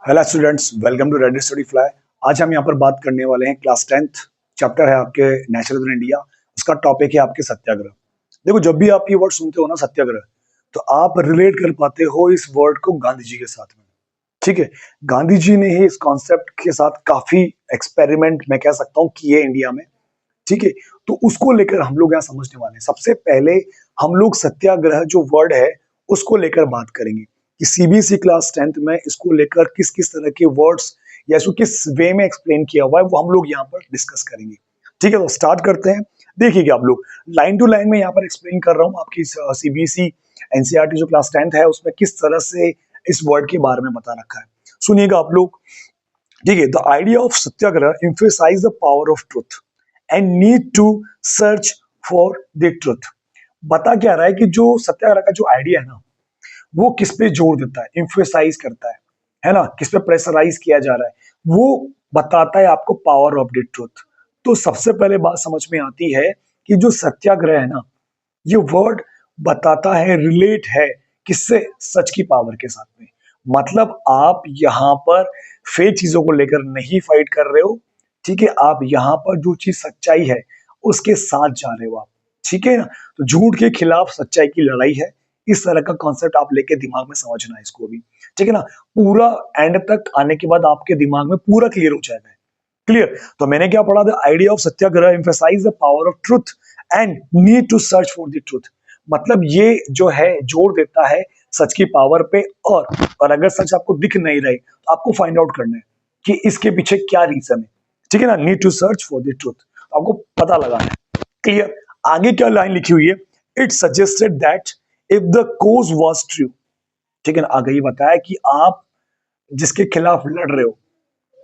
Hello students, welcome to Ready Study Fly. आज हम यहाँ पर बात करने वाले हैं क्लास 10th चैप्टर है आपके नेशनल इन इंडिया। उसका टॉपिक है आपके सत्याग्रह। देखो, जब भी आप ये वर्ड सुनते हो ना सत्याग्रह, तो आप रिलेट कर पाते हो इस वर्ड को गांधी जी के साथ में। ठीक है, गांधी जी ने ही इस कॉन्सेप्ट के साथ काफी एक्सपेरिमेंट मैं कह सकता हूँ किए इंडिया में। ठीक है, तो उसको लेकर हम लोग यहाँ समझने वाले हैं। सबसे पहले हम लोग सत्याग्रह जो वर्ड है उसको लेकर बात करेंगे कि सीबीएसई क्लास 10th में इसको लेकर किस किस तरह के वर्ड्स या इसको किस वे में एक्सप्लेन किया हुआ है वो हम लोग यहाँ पर डिस्कस करेंगे। ठीक है, तो स्टार्ट करते हैं। देखिएगा आप लोग, लाइन टू लाइन में यहाँ पर एक्सप्लेन कर रहा हूँ आपकी सीबीएसई एनसीईआरटी जो क्लास 10th है उसमें किस तरह से इस वर्ड के बारे में बता रखा है। सुनिएगा आप लोग। ठीक है, the idea of satyagraha emphasize the power of truth and need to search for the truth. बता क्या रहा है कि जो सत्याग्रह का जो आइडिया है ना, वो किस पे जोर देता है, इम्फेसाइज करता है ना, किस पे प्रेशराइज किया जा रहा है, वो बताता है आपको पावर ऑफ द ट्रुथ। तो सबसे पहले बात समझ में आती है कि जो सत्याग्रह है ना, ये वर्ड बताता है, रिलेट है किससे, सच की पावर के साथ में। मतलब आप यहाँ पर फेक चीजों को लेकर नहीं फाइट कर रहे हो। ठीक है, आप यहाँ पर जो चीज सच्चाई है उसके साथ जा रहे हो आप। ठीक है ना, तो झूठ के खिलाफ सच्चाई की लड़ाई है। इस तरह का कॉन्सेप्ट आप लेके दिमाग में समझना है इसको भी। ठीक है ना, पूरा एंड तक आने के बाद आपके दिमाग में पूरा क्लियर हो जाएगा। क्लियर? तो मैंने क्या पढ़ा? The idea of satyagraha emphasize the power of truth and need to search for the truth. मतलब ये जो है जोर देता है सच की पावर पे, और अगर सच आपको दिख नहीं रहे तो आपको फाइंड आउट करना है कि इसके पीछे क्या रीजन है। ठीक है ना, need to search for the truth, आपको पता लगाना है। क्लियर? आगे क्या लाइन लिखी हुई है? It suggested that if the cause was true. ठीक है ना, आगे ये बताया कि आप जिसके खिलाफ लड़ रहे हो,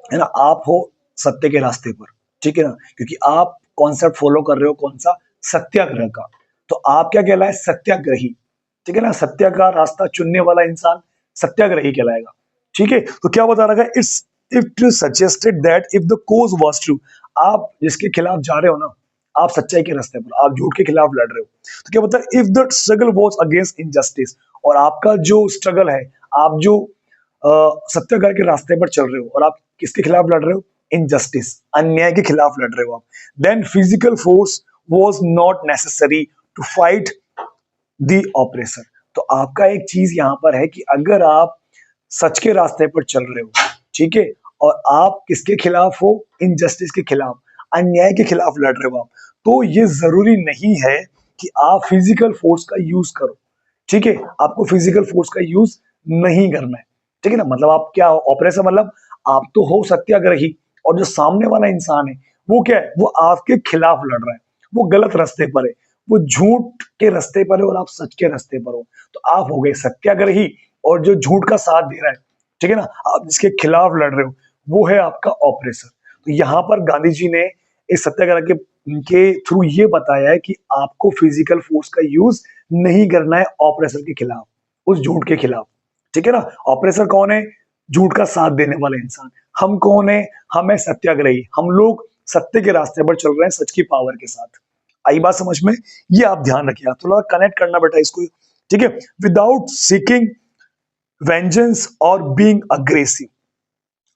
है ना, आप हो सत्य के रास्ते पर। ठीक है ना, क्योंकि आप कॉन्सेप्ट फॉलो कर रहे हो कौन सा? सत्याग्रह का। तो आप क्या कहलाए? सत्याग्रही। ठीक है ना, सत्य का रास्ता चुनने वाला इंसान सत्याग्रही कहलाएगा। ठीक है, तो क्या बता रखा है? It's it suggested that if the cause was true. आप जिसके खिलाफ जा रहे हो ना, आप सच्चाई के रास्ते पर, आप झूठ के खिलाफ लड़ रहे हो, तो क्या बता? If the struggle was against injustice, और आपका जो स्ट्रगल है, आप जो सत्याग्रह के रास्ते पर चल रहे हो और आप किसके खिलाफ लड़ रहे हो? इनजस्टिस, अन्याय के खिलाफ लड़ रहे हो आप। Then physical force was not necessary to fight the oppressor. तो आपका एक चीज यहां पर है कि अगर आप सच के रास्ते पर चल रहे हो, ठीक है, और आप किसके खिलाफ हो? इनजस्टिस के खिलाफ, अन्याय के खिलाफ लड़ रहे हो आप, तो ये जरूरी नहीं है कि आप फिजिकल फोर्स का यूज करो। ठीक है, आपको फिजिकल फोर्स का यूज नहीं करना है। ठीक है ना, मतलब आप क्या हो? ऑपरेशन, मतलब आप तो हो सत्याग्रही, और जो सामने वाला इंसान है वो क्या है? वो आपके खिलाफ लड़ रहा है, वो गलत रास्ते पर है, वो झूठ के रास्ते पर है और आप सच के रास्ते पर हो। तो आप हो गए सत्याग्रही, और जो झूठ का साथ दे रहा है, ठीक है ना, आप जिसके खिलाफ लड़ रहे हो, वो है आपका ऑपरेसर। तो यहाँ पर गांधी जी ने इस सत्याग्रह के थ्रू ये बताया है कि आपको फिजिकल फोर्स का यूज नहीं करना है ऑपरेसर के खिलाफ, उस झूठ के खिलाफ। ठीक है ना, ऑपरेसर कौन है? झूठ का साथ देने वाला इंसान। हम कौन है? हम है सत्याग्रही, हम लोग सत्य के रास्ते पर चल रहे हैं, सच की पावर के साथ। आई बात समझ में? ये आप ध्यान रखिए, थोड़ा कनेक्ट करना बेटा इसको। ठीक है, विदाउट सीकिंग वेंजेंस और बीइंग अग्रेसिव।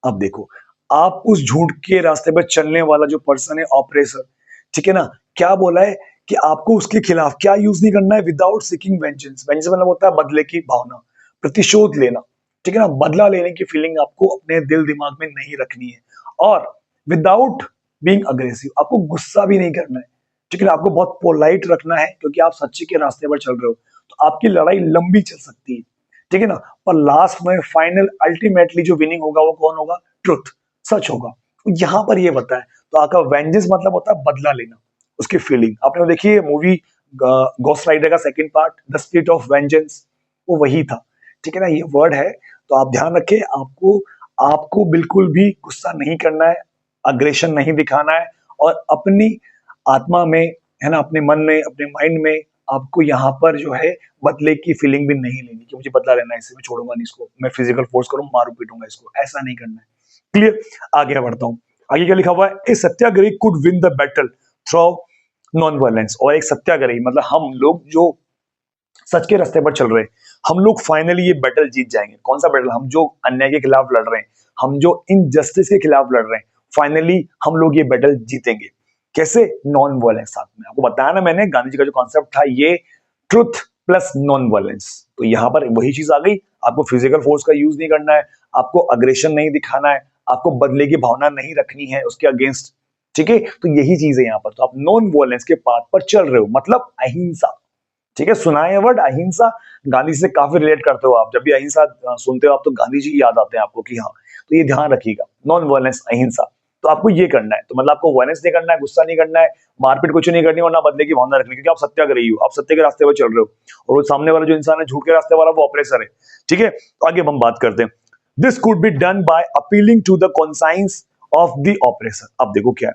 अब देखो, आप उस झूठ के रास्ते पर चलने वाला जो पर्सन है, ऑपरेसर, ठीक है ना, क्या बोला है कि आपको उसके खिलाफ क्या यूज नहीं करना है? Without seeking vengeance. वेंजेंस मतलब होता है बदले की भावना, प्रतिशोध लेना। ठीक है ना, बदला लेने की फीलिंग आपको अपने दिल दिमाग में नहीं रखनी है। और विदाउट बीइंग अग्रेसिव, आपको गुस्सा भी नहीं करना है। ठीक है ना, आपको बहुत पोलाइट रखना है, क्योंकि आप सच्चे के रास्ते पर चल रहे हो, तो आपकी लड़ाई लंबी चल सकती है। ठीक है ना, पर लास्ट में फाइनल अल्टीमेटली जो विनिंग होगा वो कौन होगा? ट्रुथ, सच होगा। तो यहां पर ये बताया। तो आपका वेंजेंस मतलब होता है बदला लेना, उसकी फीलिंग। आपने देखी है मूवी घोस्ट राइडर का second part, the spirit of vengeance, वो वही था। ठीक है ना, ये वर्ड है, तो आप ध्यान रखें। आपको आपको बिल्कुल भी गुस्सा नहीं करना है, अग्रेशन नहीं दिखाना है, और अपनी आत्मा में, है ना, अपने मन में, अपने माइंड में आपको यहाँ पर जो है बदले की फीलिंग भी नहीं लेनी कि मुझे बदला लेना है, इससे मैं छोड़ूंगा नहीं इसको, मैं फिजिकल फोर्स करूँ, मारू पीटूंगा इसको, ऐसा नहीं करना है। क्लियर? आगे बढ़ता हूँ। आगे क्या लिखा हुआ है? A satyagrahi could win the battle through non violence. और एक सत्याग्रही मतलब हम लोग जो सच के रास्ते पर चल रहे हैं, हम लोग फाइनली ये बैटल जीत जाएंगे। कौन सा बैटल? हम जो अन्याय के खिलाफ लड़ रहे हैं, हम जो इनजस्टिस के खिलाफ लड़ रहे हैं, फाइनली हम लोग ये बैटल जीतेंगे। कैसे? नॉन वायलेंस साथ में। आपको बताया ना मैंने, गांधी जी का जो कॉन्सेप्ट था ये ट्रुथ प्लस नॉन वायलेंस। तो यहाँ पर वही चीज आ गई, आपको फिजिकल फोर्स का यूज नहीं करना है, आपको अग्रेशन नहीं दिखाना है, आपको बदले की भावना नहीं रखनी है उसके अगेंस्ट। ठीक है, तो यही चीज है यहाँ पर। तो आप नॉन वायलेंस के पाथ पर चल रहे हो, मतलब अहिंसा। ठीक है, सुना है वर्ड अहिंसा, गांधी से काफी रिलेट करते हो आप। जब भी अहिंसा सुनते हो आप तो गांधी जी याद आते हैं आपको कि हाँ, तो ये ध्यान रखिएगा, नॉन वायलेंस अहिंसा। तो आपको ये करना है, तो मतलब आपको वायलेंस नहीं करना है, गुस्सा नहीं करना है, मारपीट कुछ नहीं करनी और ना बदले की भावना रखनी, क्योंकि आप सत्याग्रही हो, आप सत्य के रास्ते पर चल रहे हो, और वो सामने वाला जो इंसान है झूठ के रास्ते वाला, वो ऑपरेसर है। ठीक है, तो आगे हम बात करते हैं। This could be done by appealing to the conscience of the oppressor. अब देखो क्या है,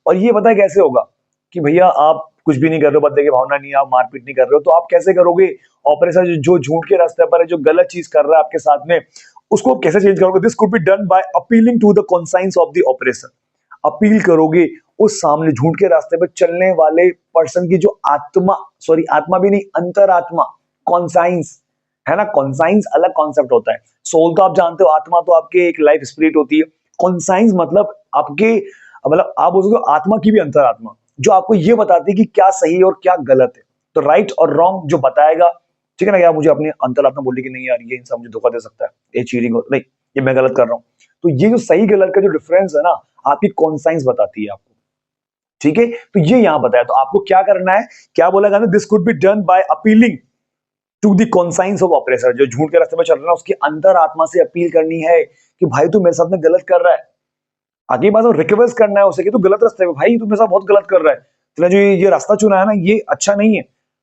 और ये पता है कैसे होगा कि भैया आप कुछ भी नहीं कर रहे हो, बदले की भावना नहीं है, आप मारपीट नहीं कर रहे हो, तो आप कैसे करोगे? ऑपरेशन जो झूठ के रास्ते पर है, जो गलत चीज कर रहा है आपके साथ में, उसको कैसे चेंज करोगे? This could be done by appealing to the conscience of the operation. Appeal करोगे उस सामने झूठ के रास्ते पर चलने वाले पर्सन की जो आत्मा, सॉरी आत्मा भी नहीं, अंतरात्मा, कॉन्साइंस है ना। कॉन्साइंस अलग कॉन्सेप्ट होता है। सोल तो आप जानते हो, आत्मा तो आपके एक लाइफ स्पिरिट होती है। कॉन्साइंस मतलब आपके, मतलब आप बोल सकते हो आत्मा की भी अंतरात्मा, जो आपको ये बताती है कि क्या सही और क्या गलत है। तो राइट और रॉन्ग जो बताएगा, ठीक है ना, क्या मुझे अपनी अंतरात्मा बोली कि नहीं यार ये इंसान मुझे धोखा दे सकता है, ये चीटिंग हो नहीं, ये मैं गलत कर रहा हूँ। तो ये जो सही गलत का जो डिफरेंस है ना, आपकी कॉन्साइंस बताती है आपको। ठीक है, तो ये यहां बताया। तो आपको क्या करना है, क्या बोला Gandhi? This could be done by appealing to the conscience of oppressor. जो झूठ के रास्ते पर चल रहा है उसकी अंतरात्मा से अपील करनी है कि भाई तू मेरे साथ में गलत कर रहा है। आगे बात रिक्वेस्ट करना है उसे कि तू गलत रास्ते पे, भाई तू मेरे साथ बहुत गलत कर रहा है, तूने जो ये रास्ता चुना है ना ये अच्छा नहीं है,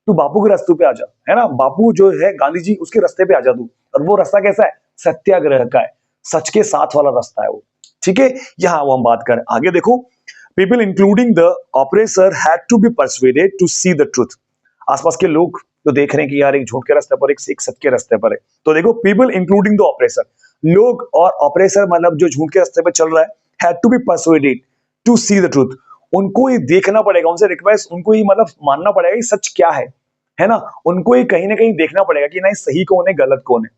तू बापू के रास्ते पे आ जा, है ना। बापू जो है गांधी जी, उसके रास्ते पे आ जा तू। और वो रास्ता कैसा है? सत्याग्रह का है, सच के साथ वाला रास्ता है वो। ठीक है, यहाँ वो हम बात करें आगे। देखो, people including the oppressor had to be persuaded to see the truth. आसपास के लोग तो देख रहे हैं कि यार एक झूठ के रास्ते पर, एक सत्य के रास्ते पर है। तो देखो, पीपल इंक्लूडिंग द ऑपरेसर, लोग और ऑपरेसर मतलब जो झूठ के रास्ते पर चल रहा है, had to be persuaded to see the truth। उनको ये देखना पड़ेगा, उनसे रिक्वेस्ट, उनको ये मतलब मानना पड़ेगा कि सच क्या है ना। उनको ये कहीं ना कहीं देखना पड़ेगा कि नहीं सही कौन है गलत कौन है।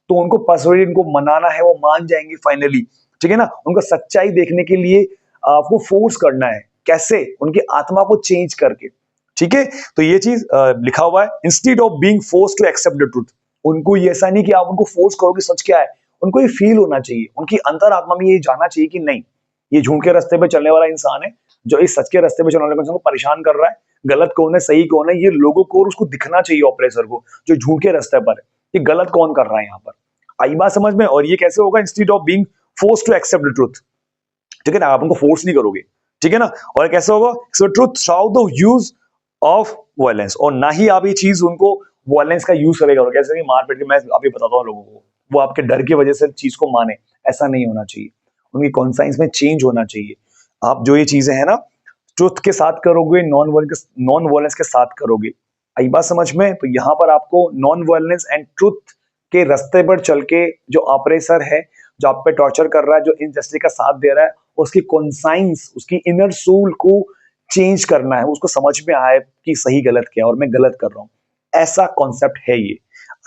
तो उनको परसुएड, इनको मनाना है, वो मान जाएंगे फाइनली। ठीक है ना, उनको सच्चाई देखने के लिए आपको फोर्स करना है। कैसे? उनकी आत्मा को चेंज करके। ठीक है, तो ये चीज लिखा हुआ है, instead of being force to accept the truth. उनको ये ऐसा नहीं कि आप उनको फोर्स करोगे सच क्या है, उनको ये फील होना चाहिए, उनकी अंतरात्मा में ये जानना चाहिए कि नहीं, ये झूठ के रास्ते पे चलने वाला इंसान है, जो इस सच के रास्ते पे चलने वाले इंसान को परेशान कर रहा है। गलत कौन है सही कौन है ये लोगों को, और उसको दिखना चाहिए ऑपरेसर को जो झूठ के रास्ते पर है, कि गलत कौन कर रहा है यहाँ पर। आई बात समझ में? और ये कैसे होगा? Instead of being force to accept the truth. ठीक है ना, आप उनको फोर्स नहीं करोगे। ठीक है ना, और कैसे होगा? So truth through the use of violence, और ना ही आप ये चीज उनको वायलेंस का यूज करेगा। और कैसे? मार पीट के, मैं अभी बताता हूँ लोगों को, वो आपके डर की वजह से चीज को माने, ऐसा नहीं होना चाहिए। उनकी कॉन्साइंस में चेंज होना चाहिए। आप जो ये चीजें हैं ना, ट्रुथ के साथ करोगे, नॉन वायलेंस के साथ करोगे। आई बात समझ में? तो यहाँ पर आपको नॉन वायलेंस एंड ट्रुथ के रास्ते पर चल के जो ऑपरेसर है, जो आप पे टॉर्चर कर रहा है, जो इनजस्टिस का साथ दे रहा है, उसकी कॉन्साइंस, उसकी इनर सोल को चेंज करना है, उसको समझ में आए कि सही गलत क्या है और मैं गलत कर रहा हूँ। ऐसा कॉन्सेप्ट है ये,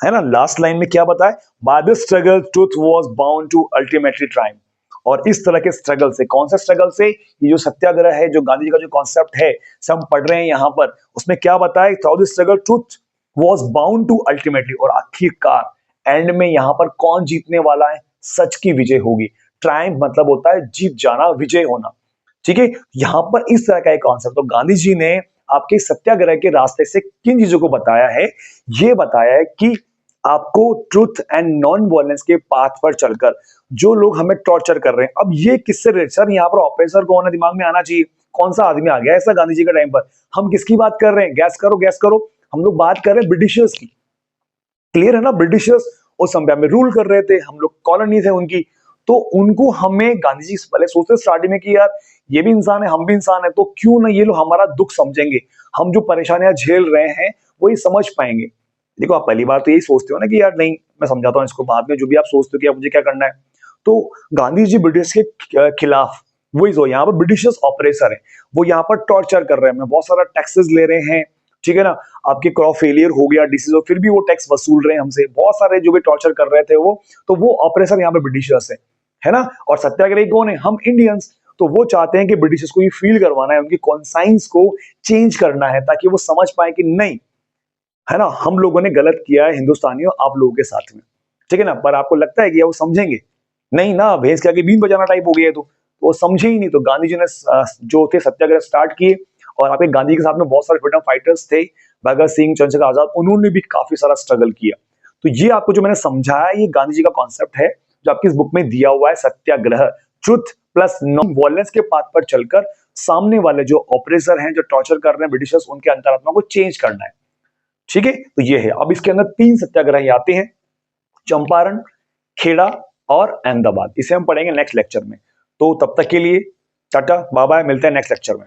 है ना। लास्ट लाइन में क्या बताए? By this struggle truth was bound to ultimately triumph. और इस तरह के स्ट्रगल से, कौन सा स्ट्रगल से? ये जो सत्याग्रह है, जो गांधी जी का जो कॉन्सेप्ट है, सब हम पढ़ रहे हैं यहाँ पर, उसमें क्या बताए? Through this struggle truth was bound to ultimately, और आखिरकार एंड में यहाँ पर कौन जीतने वाला है? सच की विजय होगी। ट्रायम्फ मतलब होता है जीत जाना, विजय होना। ठीक है, यहां पर इस तरह का एक कॉन्सेप्ट। तो गांधी जी ने आपके सत्याग्रह के रास्ते से किन चीजों को बताया है? ये बताया है कि आपको ट्रुथ एंड नॉन वायलेंस के पाथ पर चलकर जो लोग हमें टॉर्चर कर रहे हैं, अब ये किससे रिलेटेड? सर यहाँ पर ऑपरेसर कौन है, दिमाग में आना चाहिए। कौन सा आदमी आ गया ऐसा गांधी जी के टाइम पर? हम किसकी बात कर रहे हैं? गैस करो, गैस करो। हम लोग बात कर रहे हैं ब्रिटिशर्स की। क्लियर है ना? ब्रिटिशर्स उस समय में रूल कर रहे थे, हम लोग कॉलोनी थे उनकी। तो उनको हमें, गांधी जी पहले सोचते स्टार्टिंग में कि यार ये भी इंसान है, हम भी इंसान है, तो क्यों ना ये लोग हमारा दुख समझेंगे, हम जो परेशानियां झेल रहे हैं वो ये समझ पाएंगे। देखो, आप पहली बार तो यही सोचते हो ना कि यार नहीं, मैं समझाता हूँ इसको, बाद में जो भी आप सोचते हो कि आप मुझे क्या करना है। तो गांधी जी ब्रिटिश के खिलाफ, वही जो यहाँ पर ब्रिटिशर्स ऑपरेसर है, वो यहाँ पर टॉर्चर कर रहे हैं, बहुत सारा टैक्सेस ले रहे हैं, ठीक है ना, आपके क्रॉप फेलियर हो गया, डिसीज हो, फिर भी वो टैक्स वसूल रहे हैं हमसे, बहुत सारे जो भी टॉर्चर कर रहे थे वो, तो वो ऑपरेशन यहाँ पे ब्रिटिशर्स है ना। और सत्याग्रही कौन है, हम इंडियंस। तो वो चाहते हैं कि ब्रिटिशर्स को ये फील करवाना है, उनकी कॉन्साइंस को चेंज करना है, ताकि वो समझ पाए कि नहीं, है ना, हम लोगों ने गलत किया है हिंदुस्तानियों आप लोगों के साथ में, ठीक है ना। पर आपको लगता है कि वो समझेंगे नहीं ना, भैंस के आगे बीन बजाना टाइप हो गया है, तो वो समझे ही नहीं। तो गांधी जी ने जो थे सत्याग्रह स्टार्ट किए, और आपके गांधी के साथ में बहुत सारे फ्रीडम फाइटर्स थे, भगत सिंह, चंद्रशेखर आजाद, उन्होंने भी काफी सारा स्ट्रगल किया। तो ये आपको जो मैंने समझाया, ये गांधी जी का कॉन्सेप्ट है जो आपकी इस बुक में दिया हुआ है, सत्याग्रह, ट्रुथ प्लस नॉन वॉयलेंस के पाथ पर चलकर सामने वाले जो ऑपरेसर हैं, जो टॉर्चर कर रहे हैं ब्रिटिशर्स, उनके अंतरात्मा को चेंज करना है, ठीक है। तो ये है, अब इसके अंदर 3 सत्याग्रह आते हैं, चंपारण, खेड़ा और अहमदाबाद। इसे हम पढ़ेंगे नेक्स्ट लेक्चर में। तो तब तक के लिए टाटा बाय बाय, मिलते हैं नेक्स्ट लेक्चर में।